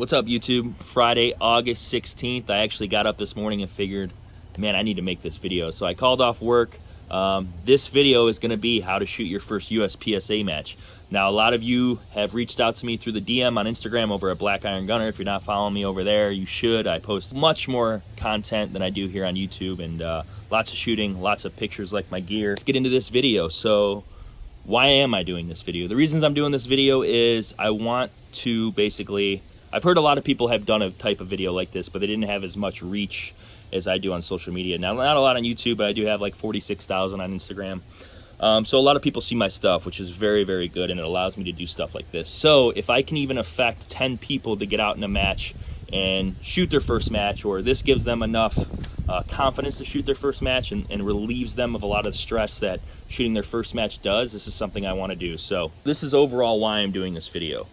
What's up, YouTube? Friday, August 16th. I actually got up this morning and figured, man, I need to make this video. So I called off work. This video is going to be how to shoot your first USPSA match. Now, a lot of you have reached out to me through the DM on Instagram over at Black Iron Gunner. If you're not following me over there, you should. I post much more content than I do here on YouTube, and lots of shooting, lots of pictures like my gear. Let's get into this video. So why am I doing this video? The reasons I'm doing this video is I want to basically, I've heard a lot of people have done a type of video like this, but they didn't have as much reach as I do on social media. Now, not a lot on YouTube, but I do have like 46,000 on Instagram. So a lot of people see my stuff, which is very, very good, and it allows me to do stuff like this. So if I can even affect 10 people to get out in a match and shoot their first match, or this gives them enough confidence to shoot their first match and relieves them of a lot of the stress that shooting their first match does, this is something I want to do. So this is overall why I'm doing this video,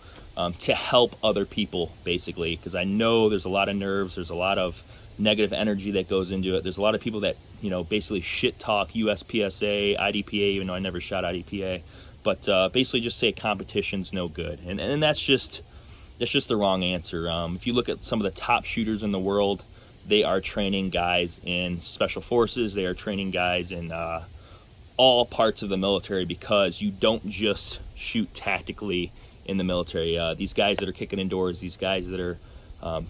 to help other people, basically, because I know there's a lot of nerves, there's a lot of negative energy that goes into it. There's a lot of people that, you know, basically shit talk USPSA, IDPA, even though I never shot IDPA, but basically just say competition's no good, and that's just the wrong answer. If you look at some of the top shooters in the world, they are training guys in special forces, they are training guys in all parts of the military, because you don't just shoot tactically in the military. These guys that are kicking indoors, these guys that are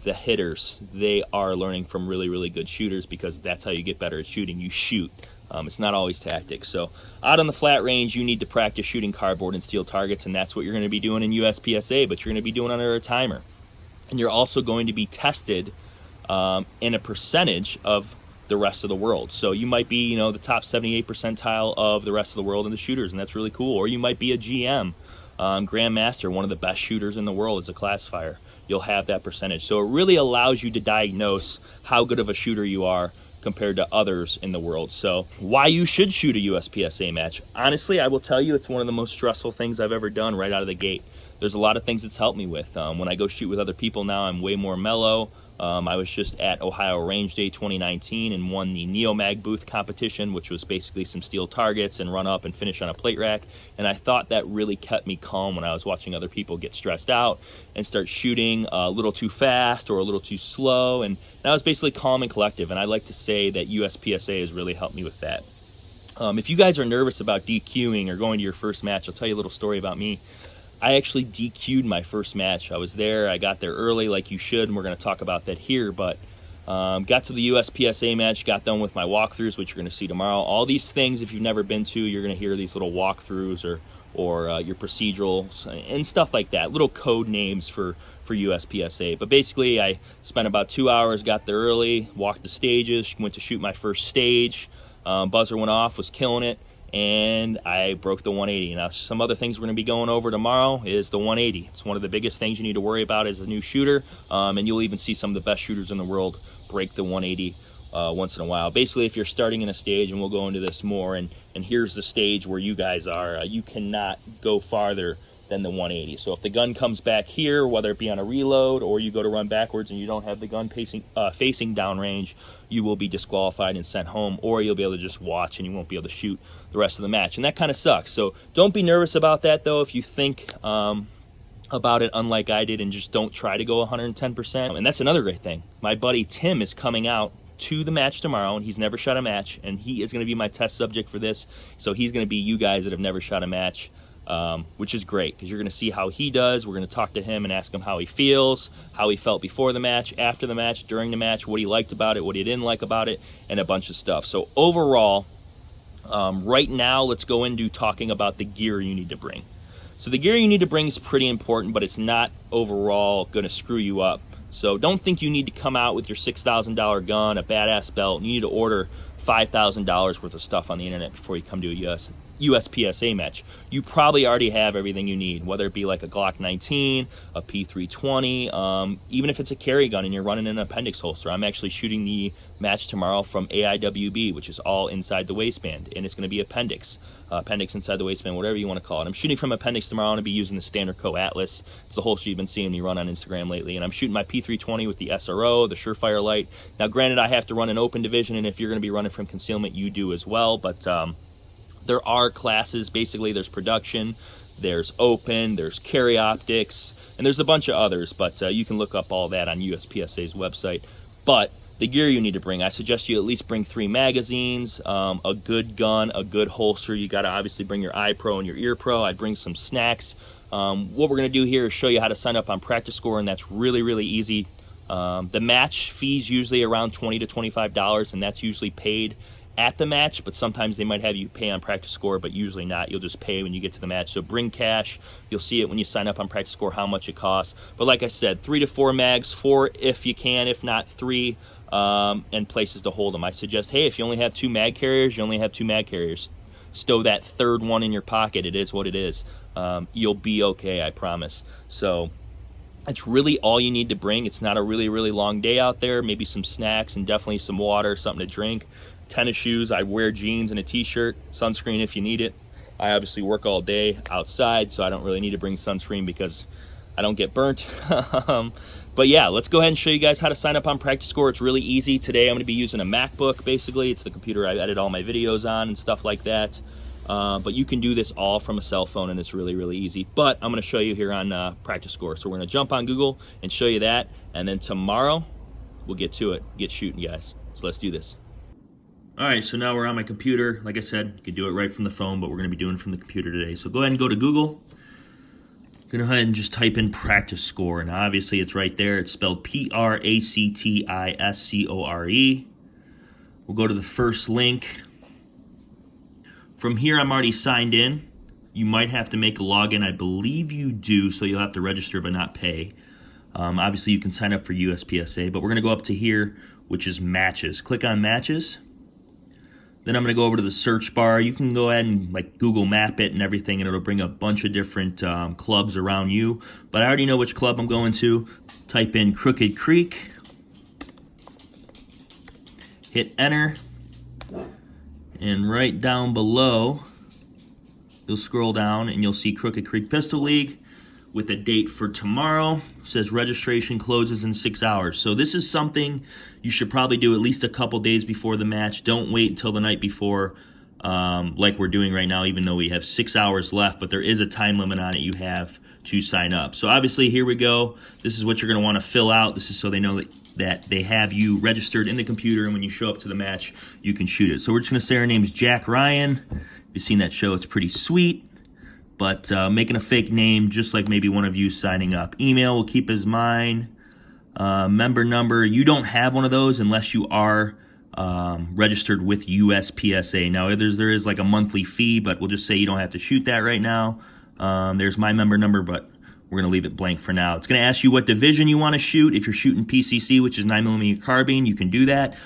the hitters, they are learning from really, really good shooters, because that's how you get better at shooting. You shoot. It's not always tactics. So out on the flat range, you need to practice shooting cardboard and steel targets, and that's what you're going to be doing in USPSA, but you're going to be doing under a timer. And you're also going to be tested in a percentage of the rest of the world. So you might be, you know, the top 78 percentile of the rest of the world in the shooters, and that's really cool. Or you might be a GM, Grandmaster, one of the best shooters in the world as a classifier. You'll have that percentage. So it really allows you to diagnose how good of a shooter you are compared to others in the world. So why you should shoot a USPSA match? Honestly, I will tell you, it's one of the most stressful things I've ever done right out of the gate. There's a lot of things it's helped me with. When I go shoot with other people now, I'm way more mellow. I was just at Ohio Range Day 2019 and won the Neomag booth competition, which was basically some steel targets and run up and finish on a plate rack. And I thought that really kept me calm when I was watching other people get stressed out and start shooting a little too fast or a little too slow. And I was basically calm and collective. And I like to say that USPSA has really helped me with that. If you guys are nervous about DQing or going to your first match, I'll tell you a little story about me. I actually DQ'd my first match. I was there, I got there early like you should, and we're going to talk about that here, but got to the USPSA match, got done with my walkthroughs, which you're going to see tomorrow. All these things, if you've never been to, you're going to hear these little walkthroughs or your procedurals and stuff like that, little code names for USPSA. But basically, I spent about 2 hours, got there early, walked the stages, went to shoot my first stage, buzzer went off, was killing it, and I broke the 180. Now, some other things we're going to be going over tomorrow is the 180. It's one of the biggest things you need to worry about as a new shooter, and you'll even see some of the best shooters in the world break the 180 once in a while. Basically, if you're starting in a stage, and we'll go into this more, and here's the stage where you guys are, you cannot go farther than the 180. So if the gun comes back here, whether it be on a reload or you go to run backwards and you don't have the gun facing downrange, you will be disqualified and sent home, or you'll be able to just watch and you won't be able to shoot the rest of the match. And that kind of sucks. So don't be nervous about that, though, if you think about it unlike I did, and just don't try to go 110%. And that's another great thing. My buddy Tim is coming out to the match tomorrow, and he's never shot a match, and he is going to be my test subject for this. So he's going to be you guys that have never shot a match, which is great, because you're going to see how he does. We're going to talk to him and ask him how he feels, how he felt before the match, after the match, during the match, what he liked about it, what he didn't like about it, and a bunch of stuff. So overall, right now, let's go into talking about the gear you need to bring. So the gear you need to bring is pretty important, but it's not overall going to screw you up. So don't think you need to come out with your $6,000 gun, a badass belt, and you need to order $5,000 worth of stuff on the internet before you come to a USPSA match. You probably already have everything you need, whether it be like a Glock 19, a P320, even if it's a carry gun and you're running an appendix holster. I'm actually shooting the match tomorrow from AIWB, which is all inside the waistband, and it's going to be appendix inside the waistband, whatever you want to call it. I'm shooting from appendix tomorrow. I'm going to be using the Standard Co. Atlas. It's the holster you've been seeing me run on Instagram lately, and I'm shooting my P320 with the SRO, the Surefire light. Now, granted, I have to run an open division, and if you're going to be running from concealment, you do as well, but there are classes. Basically, there's production, there's open, there's carry optics, and there's a bunch of others, but you can look up all that on USPSA's website. But the gear you need to bring, I suggest you at least bring 3 magazines, a good gun, a good holster. You got to obviously bring your eye pro and your ear pro. I'd bring some snacks. What we're going to do here is show you how to sign up on PracticeScore, and that's really, really easy. The match fee's usually around $20 to $25, and that's usually paid at the match, but sometimes they might have you pay on PracticeScore, but usually not. You'll just pay when you get to the match. So bring cash. You'll see it when you sign up on PracticeScore how much it costs. But like I said, 3 to 4 mags, 4 if you can, if not 3, and places to hold them. I suggest, hey, if you only have 2 mag carriers, you only have 2 mag carriers. Stow that third one in your pocket. It is what it is. You'll be okay, I promise. So that's really all you need to bring. It's not a really, really long day out there. Maybe some snacks and definitely some water, something to drink. Tennis shoes. I wear jeans and a t-shirt. Sunscreen if you need it. I obviously work all day outside, so I don't really need to bring sunscreen because I don't get burnt. But yeah, let's go ahead and show you guys how to sign up on PracticeScore. It's really easy. Today I'm going to be using a MacBook, basically. It's the computer I edit all my videos on and stuff like that. But you can do this all from a cell phone, and it's really, really easy. But I'm going to show you here on PracticeScore. So we're going to jump on Google and show you that. And then tomorrow, we'll get to it. Get shooting, guys. So let's do this. All right, so now we're on my computer. Like I said, you can do it right from the phone, but we're going to be doing it from the computer today. So go ahead and go to Google. Go ahead and just type in PracticeScore. And obviously, it's right there. It's spelled Practicecore. We'll go to the first link. From here, I'm already signed in. You might have to make a login. I believe you do, so you'll have to register but not pay. Obviously, you can sign up for USPSA, but we're going to go up to here, which is matches. Click on matches. Then I'm going to go over to the search bar. You can go ahead and like Google map it and everything, and it'll bring a bunch of different clubs around you. But I already know which club I'm going to. Type in Crooked Creek. Hit enter. And right down below, you'll scroll down and you'll see Crooked Creek Pistol League with a date for tomorrow. It says registration closes in 6 hours. So this is something you should probably do at least a couple days before the match. Don't wait until the night before like we're doing right now, even though we have 6 hours left, but there is a time limit on it you have to sign up. So obviously, here we go. This is what you're going to want to fill out. This is so they know that they have you registered in the computer, and when you show up to the match, you can shoot it. So we're just going to say our name's Jack Ryan. If you've seen that show, it's pretty sweet. But making a fake name, just like maybe one of you signing up. Email we'll keep as mine. Member number, you don't have one of those unless you are registered with USPSA. Now, there is like a monthly fee, but we'll just say you don't have to shoot that right now. There's my member number, but we're going to leave it blank for now. It's going to ask you what division you want to shoot. If you're shooting PCC, which is 9mm carbine, you can do that.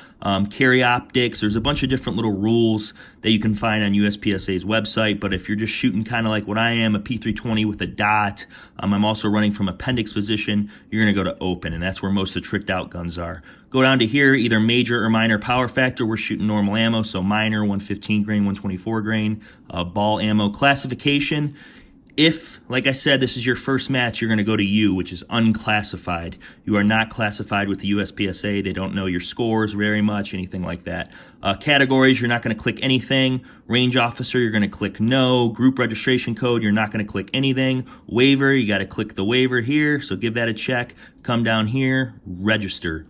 Carry optics. There's a bunch of different little rules that you can find on USPSA's website. But if you're just shooting kind of like what I am, a P320 with a dot, I'm also running from appendix position, you're going to go to open, and that's where most of the tricked out guns are. Go down to here, either major or minor power factor. We're shooting normal ammo, so minor, 115 grain, 124 grain. Ball ammo classification. If, like I said, this is your first match, you're going to go to U, which is unclassified. You are not classified with the USPSA. They don't know your scores very much, anything like that. Categories, you're not going to click anything. Range officer, you're going to click no. Group registration code, you're not going to click anything. Waiver, you got to click the waiver here, so give that a check. Come down here, register.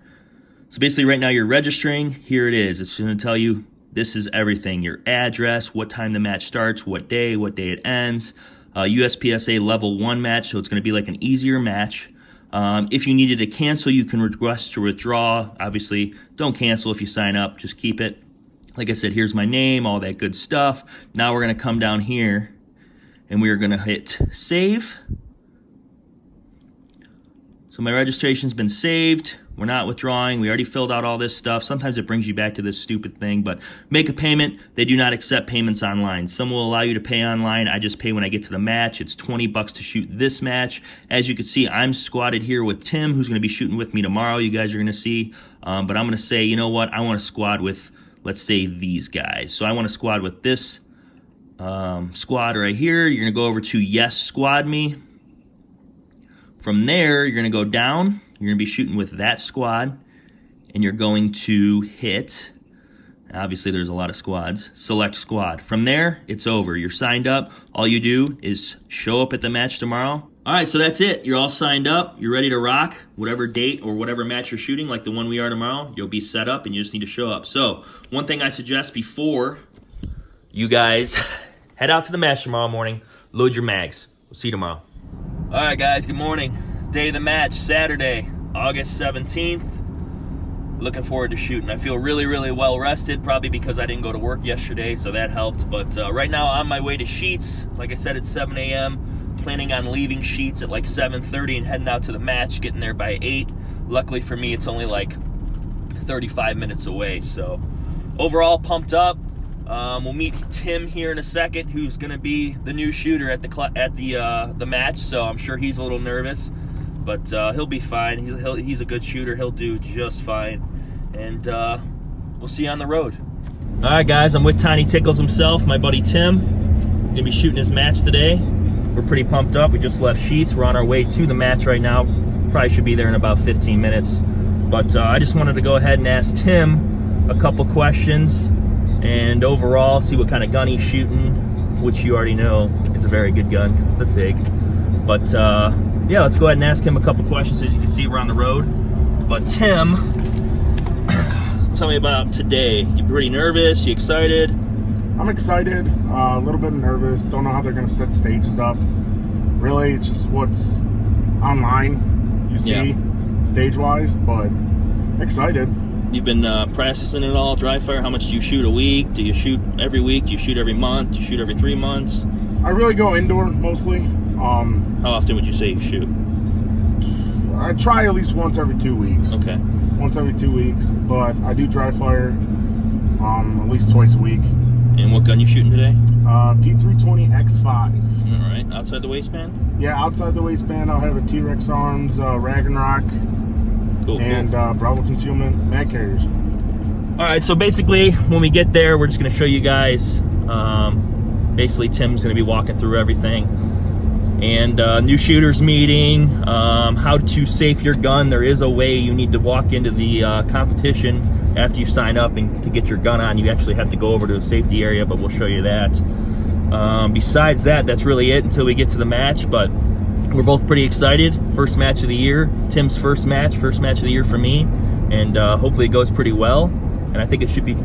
So basically right now you're registering. Here it is. It's going to tell you this is everything. Your address, what time the match starts, what day it ends. USPSA level 1 match, so it's going to be like an easier match. If you needed to cancel, you can request to withdraw. Obviously, don't cancel if you sign up. Just keep it. Like I said, here's my name, all that good stuff. Now we're going to come down here, and we are going to hit save. So my registration's been saved. We're not withdrawing. We already filled out all this stuff. Sometimes it brings you back to this stupid thing, but make a payment. They do not accept payments online. Some will allow you to pay online. I just pay when I get to the match. It's $20 to shoot this match. As you can see, I'm squatted here with Tim, who's going to be shooting with me tomorrow. You guys are going to see. But I'm going to say, you know what? I want to squad with, let's say, these guys. So I want to squad with this squad right here. You're going to go over to Yes, Squad Me. From there, you're going to go down. You're going to be shooting with that squad, and you're going to hit, obviously there's a lot of squads, select squad. From there, it's over. You're signed up. All you do is show up at the match tomorrow, All right, so that's it. You're all signed up. You're ready to rock. Whatever date or whatever match you're shooting, like the one we are tomorrow, you'll be set up and you just need to show up. So one thing I suggest before you guys head out to the match tomorrow morning, load your mags. We'll see you tomorrow. All right, guys, good morning. Day of the match, Saturday, August 17th. Looking forward to shooting. I feel really, really well rested, probably because I didn't go to work yesterday, so that helped. But right now, on my way to Sheets. Like I said, it's 7 a.m. Planning on leaving Sheets at like 7:30 and heading out to the match, getting there by 8. Luckily for me, it's only like 35 minutes away. So overall, pumped up. We'll meet Tim here in a second, who's going to be the new shooter at the match. So I'm sure he's a little nervous, but he'll be fine. He's a good shooter. He'll do just fine, and we'll see you on the road. All right, guys, I'm with Tiny Tickles himself, my buddy Tim. Gonna be shooting his match today. We're pretty pumped up. We just left Sheets. We're on our way to the match right now. Probably should be there in about 15 minutes. But I just wanted to go ahead and ask Tim a couple questions and overall see what kind of gun he's shooting, which you already know is a very good gun because it's a SIG. But yeah, let's go ahead and ask him a couple questions. As you can see, we're on the road. But Tim, tell me about today. You pretty nervous? You excited? I'm excited, a little bit nervous. Don't know how they're going to set stages up. Really, it's just what's online you see stage-wise, but excited. You've been practicing it all, dry fire. How much do you shoot a week? Do you shoot every week? Do you shoot every month? Do you shoot every 3 months? I really go indoor mostly. How often would you say you shoot? I try at least once every 2 weeks. Okay. Once every 2 weeks, but I do dry fire at least twice a week. And what gun you shooting today? P320 X5. All right, outside the waistband? Yeah, outside the waistband, I'll have a T-Rex Arms, Ragnarok, cool, and Bravo Concealment mag carriers. All right, so basically, when we get there, we're just going to show you guys. Basically, Tim's going to be walking through everything. And new shooters meeting, how to safe your gun. There is a way you need to walk into the competition after you sign up, and to get your gun on, you actually have to go over to a safety area, but we'll show you that. Besides that, that's really it until we get to the match, but we're both pretty excited. First match of the year, Tim's first match of the year for me, and hopefully it goes pretty well, and I think it should be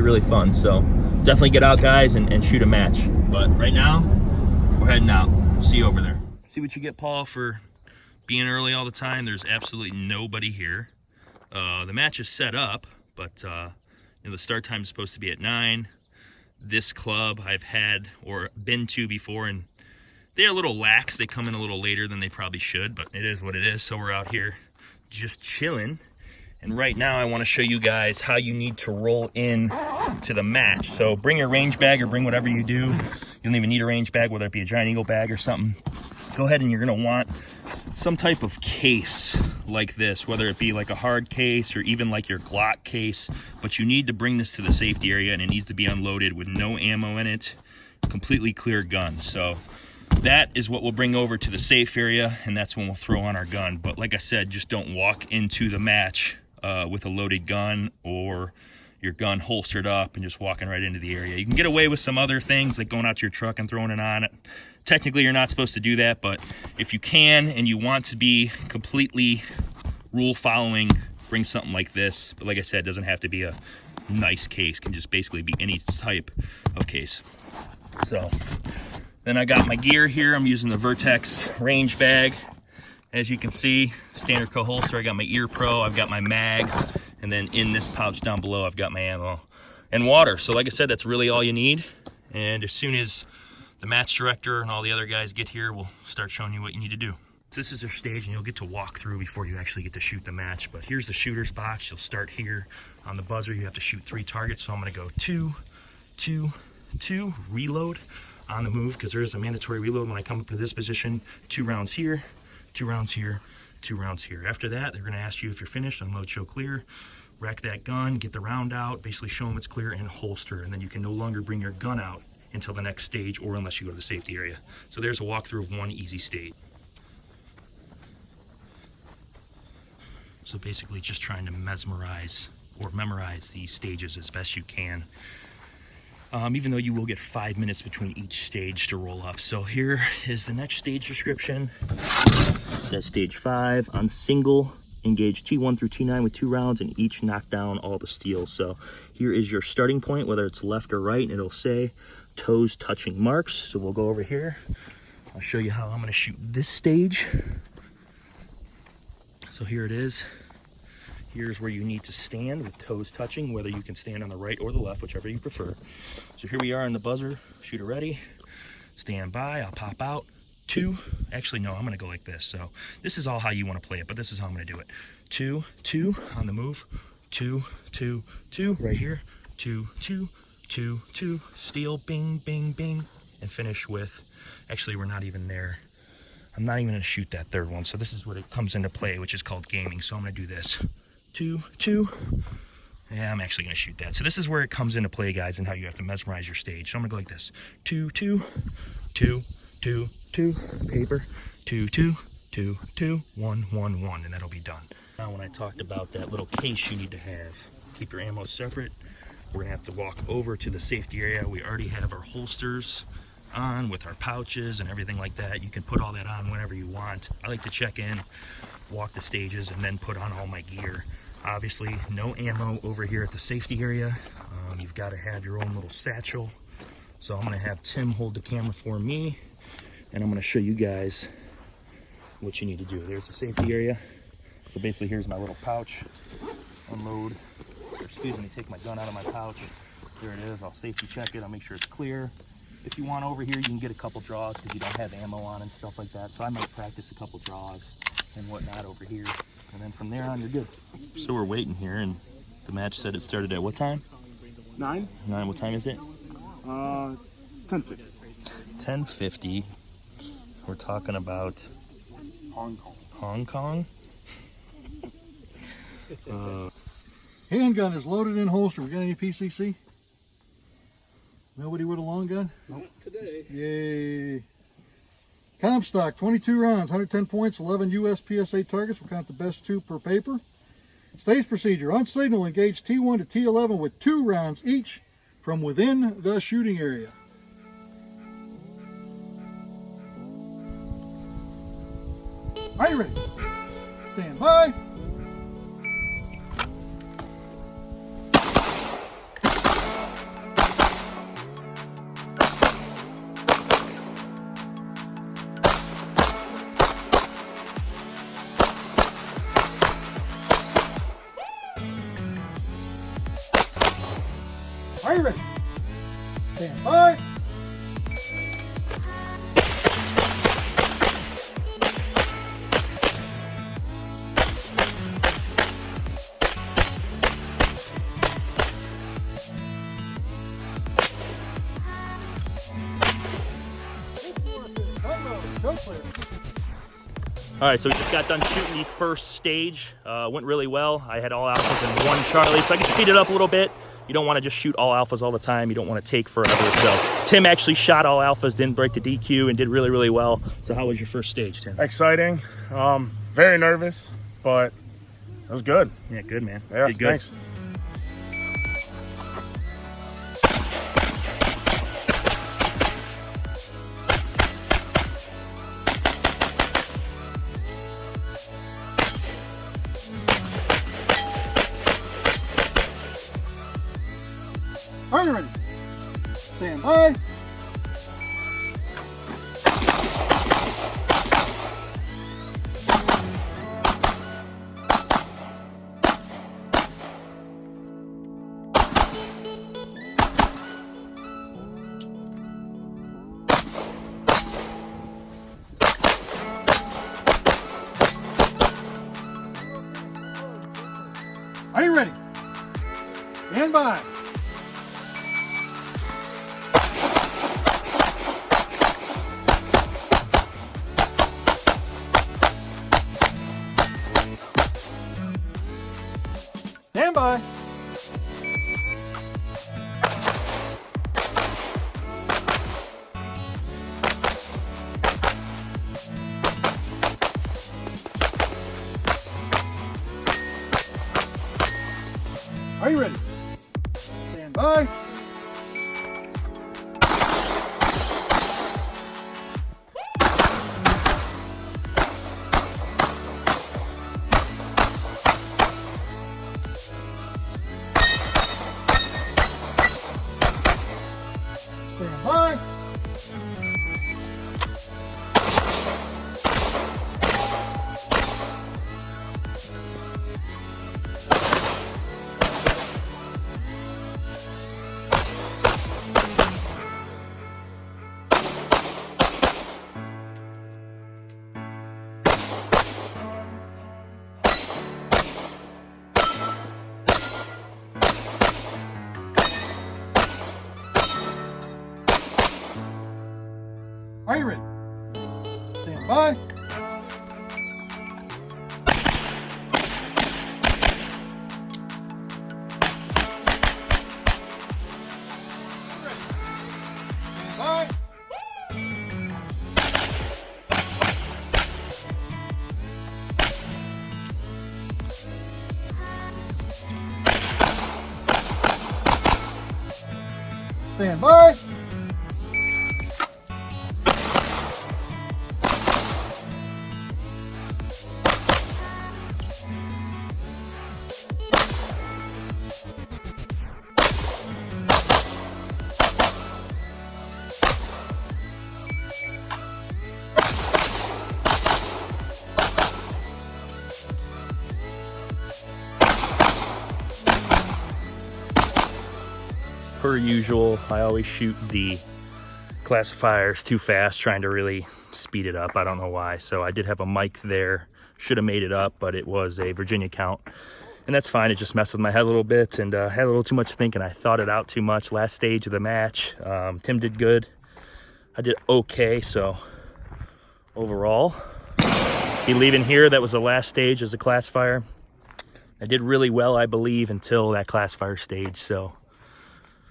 really fun. So definitely get out, guys, and shoot a match. But right now, we're heading out. See you over there. See what you get, Paul, for being early all the time. There's absolutely nobody here. The match is set up, but you know, the start time is supposed to be at 9. This club I've had or been to before, and they're a little lax. They come in a little later than they probably should, but it is what it is. So we're out here just chilling. And right now I want to show you guys how you need to roll in to the match. So bring your range bag or bring whatever you do. You don't even need a range bag, whether it be a Giant Eagle bag or something. Go ahead and you're going to want some type of case like this, whether it be like a hard case or even like your Glock case. But you need to bring this to the safety area, and it needs to be unloaded with no ammo in it, completely clear gun. So that is what we'll bring over to the safe area, and that's when we'll throw on our gun. But like I said, just don't walk into the match with a loaded gun or your gun holstered up and just walking right into the area. You can get away with some other things like going out to your truck and throwing it on it. Technically, you're not supposed to do that, but if you can and you want to be completely rule following, bring something like this. But like I said, it doesn't have to be a nice case. It can just basically be any type of case. So then I got my gear here. I'm using the Vertex range bag. As you can see, standard co-holster. I got my Ear Pro, I've got my mags, and then in this pouch down below, I've got my ammo and water. So like I said, that's really all you need. And as soon as the match director and all the other guys get here, we'll start showing you what you need to do. So this is their stage, and you'll get to walk through before you actually get to shoot the match. But here's the shooter's box. You'll start here. On the buzzer, you have to shoot 3 targets. So I'm gonna go 2, 2, 2, reload on the move, because there is a mandatory reload when I come up to this position. 2 rounds here, 2 rounds here, 2 rounds here. After that, they're gonna ask you if you're finished. Unload, show clear. Rack that gun, get the round out, basically show them it's clear, and holster. And then you can no longer bring your gun out until the next stage, or unless you go to the safety area. So there's a walkthrough of one easy state. So basically just trying to memorize these stages as best you can. even though you will get 5 minutes between each stage to roll up. So here is the next stage description. It says stage 5 on single, engage T1 through T9 with 2 rounds and each knock down all the steels. So here is your starting point, whether it's left or right, and it'll say toes touching marks. So we'll go over here. I'll show you how I'm gonna shoot this stage. So here it is. Here's where you need to stand with toes touching, whether you can stand on the right or the left, whichever you prefer. So here we are on the buzzer. Shooter ready. Stand by. I'll pop out. 2. Actually, no, I'm going to go like this. So this is all how you want to play it, but this is how I'm going to do it. 2, 2 on the move. 2, 2, 2 right here. 2, 2, 2, 2. Steal, bing, bing, bing. And finish with, actually, we're not even there. I'm not even going to shoot that third one. So this is what it comes into play, which is called gaming. So I'm going to do this. 2, 2. Yeah, I'm actually going to shoot that. So this is where it comes into play, guys, and how you have to mesmerize your stage. So I'm going to go like this. 2, 2, 2, 2, 2, paper, 2, 2, 2, 2, 1, 1, 1, and that'll be done. Now, when I talked about that little case you need to have, keep your ammo separate. We're going to have to walk over to the safety area. We already have our holsters on with our pouches and everything like that. You can put all that on whenever you want. I like to check in, walk the stages, and then put on all my gear. Obviously, no ammo over here at the safety area. You've got to have your own little satchel. So I'm going to have Tim hold the camera for me, and I'm going to show you guys what you need to do. There's the safety area. So basically, here's my little pouch. Unload, or excuse me, take my gun out of my pouch. There it is. I'll safety check it. I'll make sure it's clear. If you want over here, you can get a couple draws because you don't have ammo on and stuff like that. So I might practice a couple draws and whatnot over here. And then from there on, you're good. So we're waiting here, and the match said it started at what time? 9. 9. What time is it? 10:50. 10:50. We're talking about Hong Kong. Hong Kong. Handgun is loaded in holster. We got any PCC? Nobody with a long gun? Nope. Today. Yay. Comstock, 22 rounds, 110 points, 11 USPSA targets. We'll count the best 2 per paper. Stage procedure. On signal, engage T1 to T11 with 2 rounds each from within the shooting area. Are you ready? Stand by. Are you ready? Stand by. All right, so we just got done shooting the first stage. Went really well. I had all alphas and 1 Charlie, so I can speed it up a little bit. You don't want to just shoot all alphas all the time. You don't want to take forever. So Tim actually shot all alphas, didn't break the DQ, and did really, really well. So how was your first stage, Tim? Exciting. Very nervous, but it was good. Yeah, good, man. Yeah, did good. Thanks. Are you ready? Stand by. Stand by. Are you ready? Stand by. Stand by. Stand by. Per usual, I always shoot the classifiers too fast, trying to really speed it up. I don't know why. So I did have a mic there, should have made it up, but it was a Virginia count, and that's fine. It just messed with my head a little bit, and had a little too much thinking. I thought it out too much. Last stage of the match, Tim did good, I did okay. So overall, be leaving here. That was the last stage as a classifier. I did really well, I believe, until that classifier stage. So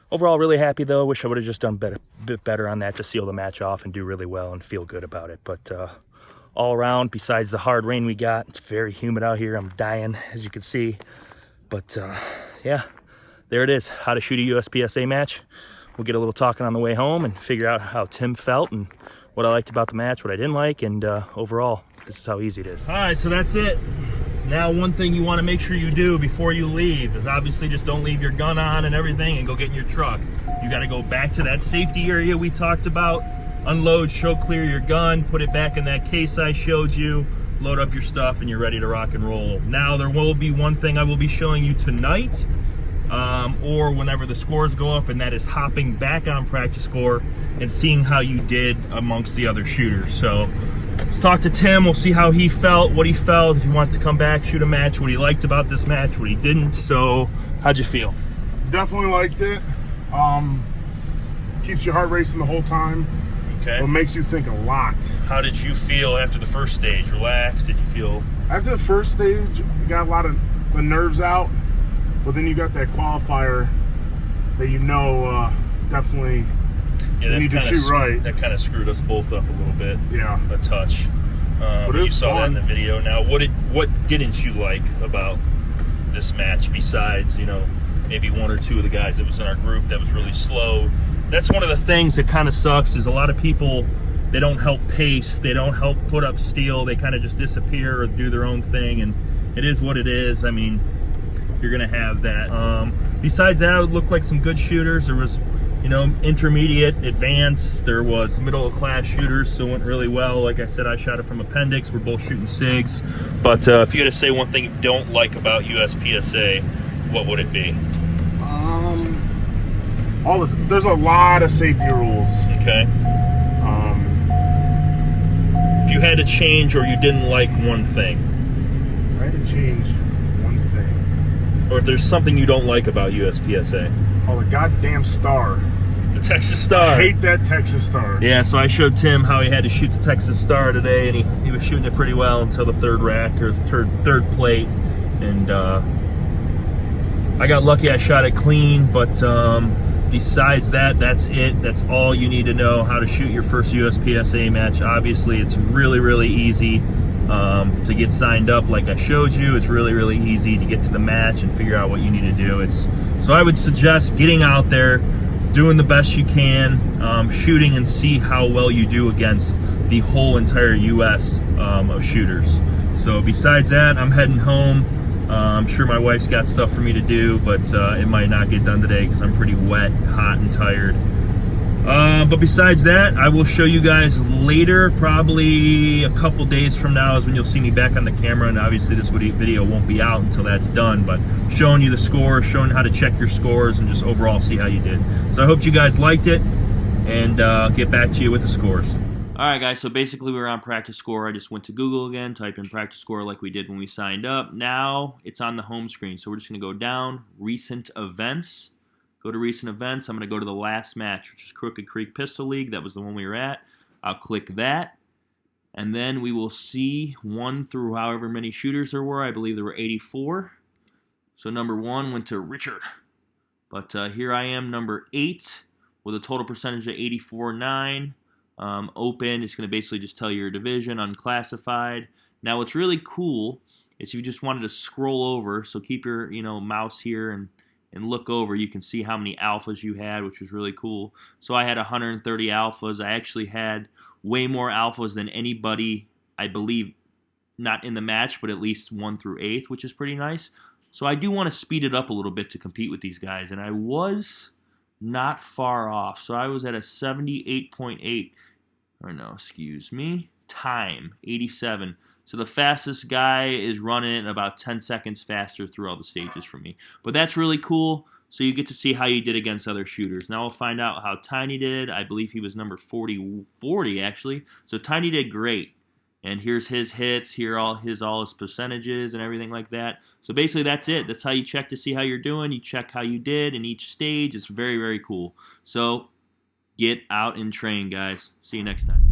overall, really happy though. Wish I would have just done a bit better on that to seal the match off and do really well and feel good about it. But all around, besides the hard rain we got, it's very humid out here. I'm dying, as you can see. But yeah, there it is. How to shoot a USPSA match. We'll get a little talking on the way home and figure out how Tim felt and what I liked about the match, what I didn't like, and overall, this is how easy it is. All right, so that's it. Now, one thing you want to make sure you do before you leave is obviously just don't leave your gun on and everything and go get in your truck. You got to go back to that safety area we talked about, unload, show clear your gun, put it back in that case I showed you, load up your stuff, and you're ready to rock and roll. Now, there will be one thing I will be showing you tonight, or whenever the scores go up, and that is hopping back on PracticeScore and seeing how you did amongst the other shooters. So let's talk to Tim. We'll see how he felt, what he felt, if he wants to come back, shoot a match, what he liked about this match, what he didn't. So how'd you feel? Definitely liked it. Keeps your heart racing the whole time. Okay. It makes you think a lot. How did you feel after the first stage? Relaxed? Did you feel? After the first stage, you got a lot of the nerves out, but then you got that qualifier that you know definitely you need to shoot right. That kind of screwed us both up a little bit. Yeah. A touch. But you saw fun. that in the video. Now, what didn't you like about this match besides, you know, maybe one or two of the guys that was in our group that was really slow? That's one of the things that kind of sucks is a lot of people, they don't help pace, they don't help put up steel, they kind of just disappear or do their own thing, and it is what it is. I mean, you're gonna have that. Besides that, it looked like some good shooters. There was, you know, intermediate, advanced, there was middle class shooters, so it went really well. Like I said, I shot it from appendix, we're both shooting SIGs. But if you had to say one thing you don't like about USPSA, what would it be? There's a lot of safety rules. Okay. If you had to change or you didn't like one thing. I had to change one thing. Or if there's something you don't like about USPSA. Oh, the goddamn star. The Texas Star. I hate that Texas star. Yeah, so I showed Tim how he had to shoot the Texas Star today, and he was shooting it pretty well until the third rack or third plate. And I got lucky, I shot it clean, but besides that, that's it. That's all you need to know how to shoot your first USPSA match. Obviously, it's really, really easy to get signed up like I showed you. It's really, really easy to get to the match and figure out what you need to do. So I would suggest getting out there, doing the best you can, shooting, and see how well you do against the whole entire U.S. Of shooters. So besides that, I'm heading home. I'm sure my wife's got stuff for me to do, but it might not get done today because I'm pretty wet, hot, and tired. But besides that, I will show you guys later, probably a couple days from now is when you'll see me back on the camera, and obviously this video won't be out until that's done, but showing you the score, showing how to check your scores, and just overall see how you did. So I hope you guys liked it, and get back to you with the scores. Alright guys, so basically we were on PracticeScore. I just went to Google again, typed in PracticeScore like we did when we signed up. Now it's on the home screen, so we're just going to go down, Recent Events. Go to Recent Events. I'm going to go to the last match, which is Crooked Creek Pistol League. That was the one we were at. I'll click that. And then we will see 1 through however many shooters there were. I believe there were 84. So number 1 went to Richard. But here I am, number 8, with a total percentage of 84.9. Open, it's going to basically just tell you your division, unclassified. Now what's really cool is if you just wanted to scroll over, so keep your mouse here and look over, you can see how many alphas you had, which was really cool. So I had 130 alphas. I actually had way more alphas than anybody, I believe, not in the match, but at least 1 through 8th, which is pretty nice. So I do want to speed it up a little bit to compete with these guys, and I was not far off. So I was at a 78.8, or no, excuse me, time, 87. So the fastest guy is running it about 10 seconds faster through all the stages for me. But that's really cool. So you get to see how you did against other shooters. Now we'll find out how Tiny did. I believe he was number 40 actually. So Tiny did great. And here's his hits. Here all his percentages and everything like that. So basically that's it. That's how you check to see how you're doing. You check how you did in each stage. It's very, very cool. So get out and train, guys. See you next time.